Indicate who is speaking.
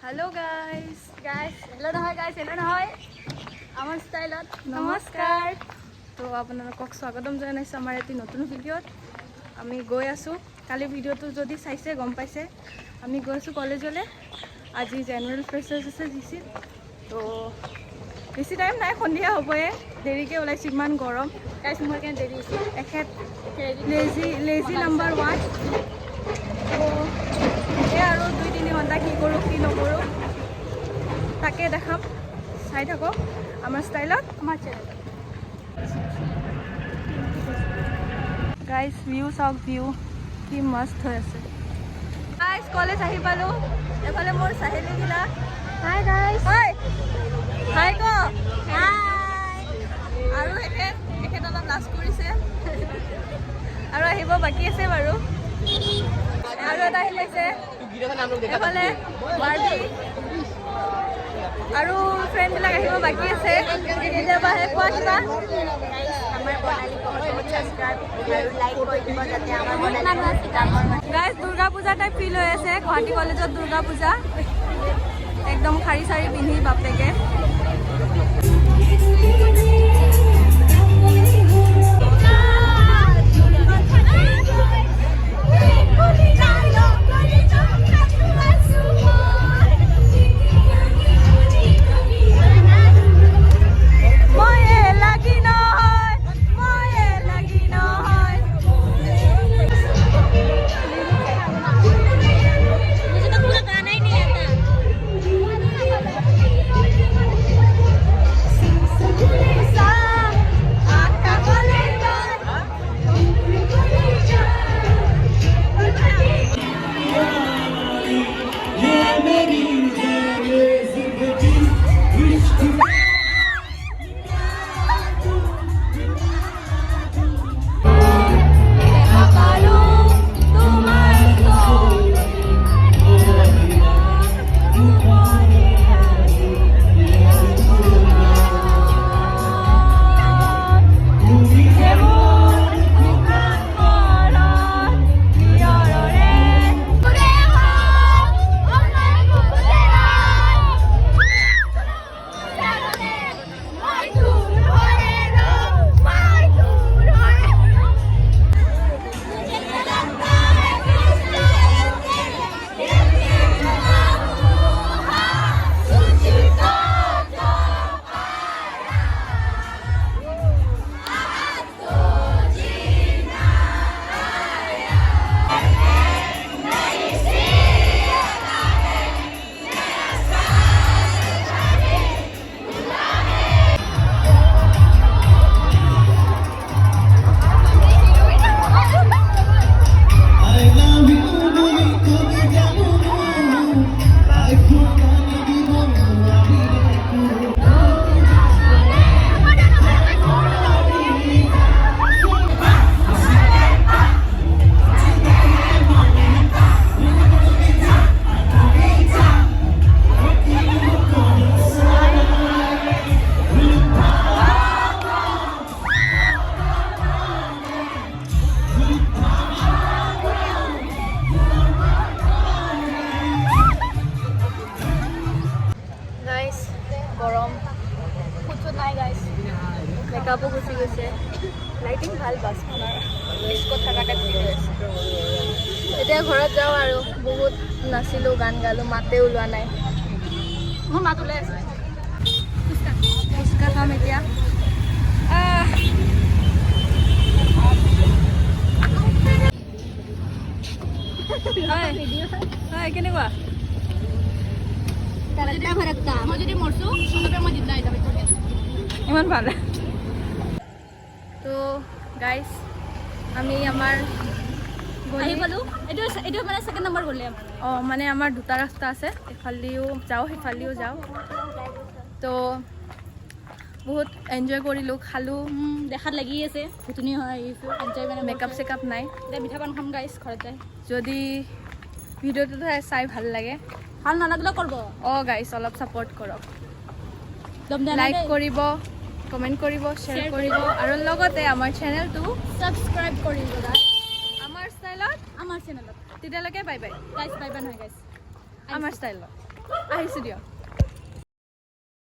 Speaker 1: hello guys
Speaker 2: hello নহয় আমাৰ ষ্টাইলত
Speaker 1: नमस्कार तो আপোনালোকক স্বাগতম জনাইছোঁ আমাৰ এটি নতুন ভিডিঅ'ত আমি গৈ আছোঁ কালি ভিডিঅ'টো যদি চাইছে গম পাইছে আমি গৈ আছোঁ কলেজলৈ আজি জেনুৱেল ফ্ৰেছাৰ্ছ আছে জিচি তো বেছি টাইম নাই সন্ধিয়া হ'বয়ে দেৰিকৈ ওলাইছোঁ ইমান গৰম
Speaker 2: গাইছ মোৰ কেনে দেৰি হৈছে
Speaker 1: এখেত লেজি নাম্বাৰ 1 তো এই আৰু 2-3 ঘণ্টা কি কৰোঁ কি নকৰোঁ তাকে দেখাম চাই থাকক আমাৰ ষ্টাইলত
Speaker 2: আমাৰ চেনেল
Speaker 1: গাইজ ভিউ চাওক ভিউ কি মস্ত হৈ আছে গাইজ কলেজ আহি পালোঁ এফালে মোৰ চাহেলীগিলা
Speaker 2: হাই গাইছ
Speaker 1: হাই ক
Speaker 2: হাই
Speaker 1: আৰু এখেত অলপ লাজ কৰিছে আৰু আহিব বাকী আছে বাৰু আৰু এটা আহি পাইছে এফালে বাৰ্বি আৰু ফ্ৰেণ্ডবিলাক আহিব বাকী আছে কেতিয়াবা আহে কোৱা কিবা
Speaker 2: আমাৰ বনালি বহুত সাবস্ক্ৰাইব আৰু লাইক কৰি দিব যাতে আমাৰ বনালি
Speaker 1: guys Durga Puja type feel হৈ আছে গুৱাহাটী কলেজত দুৰ্গা পূজা একদম শাৰী চাৰী পিন্ধি বাপেকে গৰম কুচো নাই গাইছ মেকআপো গুচি গৈছে লাইটিং ভাল বাছখনৰ স্কট থকাকৈ ফিল হৈ আছে এতিয়া ঘৰত যাওঁ আৰু বহুত নাচিলোঁ গান গালোঁ মাতে ওলোৱা নাই
Speaker 2: মোৰ মাত ওলাই আছে
Speaker 1: ফুচকা খাম এতিয়া কেনেকুৱা
Speaker 2: মই যদি মৰছোঁ মই জিন্দা হৈ যাম
Speaker 1: ইমান ভাল তো গাইজ আমি আমাৰ
Speaker 2: আহি পালোঁ এইটো মানে ছেকেণ্ড নম্বৰ গ'লে
Speaker 1: অঁ মানে আমাৰ দুটা ৰাস্তা আছে এফালেও যাওঁ সেইফালেও যাওঁ তো বহুত এনজয় কৰিলোঁ খালোঁ
Speaker 2: দেখাত লাগি আছে ভুতুনি হৈ আহিছোঁ এনজয় মানে
Speaker 1: মেকআপ চেকআপ নাই
Speaker 2: এতিয়া মিঠা পান খাম গাইছ ঘৰত যায়
Speaker 1: যদি ভিডিঅ'টো চাই ভাল লাগে
Speaker 2: ভাল নালাগিলেও কৰিব
Speaker 1: অঁ গাইছ অলপ ছাপোৰ্ট কৰক
Speaker 2: দম দিয়া
Speaker 1: লাইক কৰিব কমেণ্ট কৰিব শ্বেয়াৰ কৰিব আৰু লগতে আমাৰ চেনেলটো
Speaker 2: ছাবস্ক্ৰাইব কৰিব গাইছ
Speaker 1: আমাৰ ষ্টাইলত
Speaker 2: আমাৰ চেনেলত
Speaker 1: তেতিয়ালৈকে বাই বাই
Speaker 2: গাইছ বাই বাই নহয় গাইছ
Speaker 1: আমাৰ ষ্টাইলত আহিছোঁ দিয়ক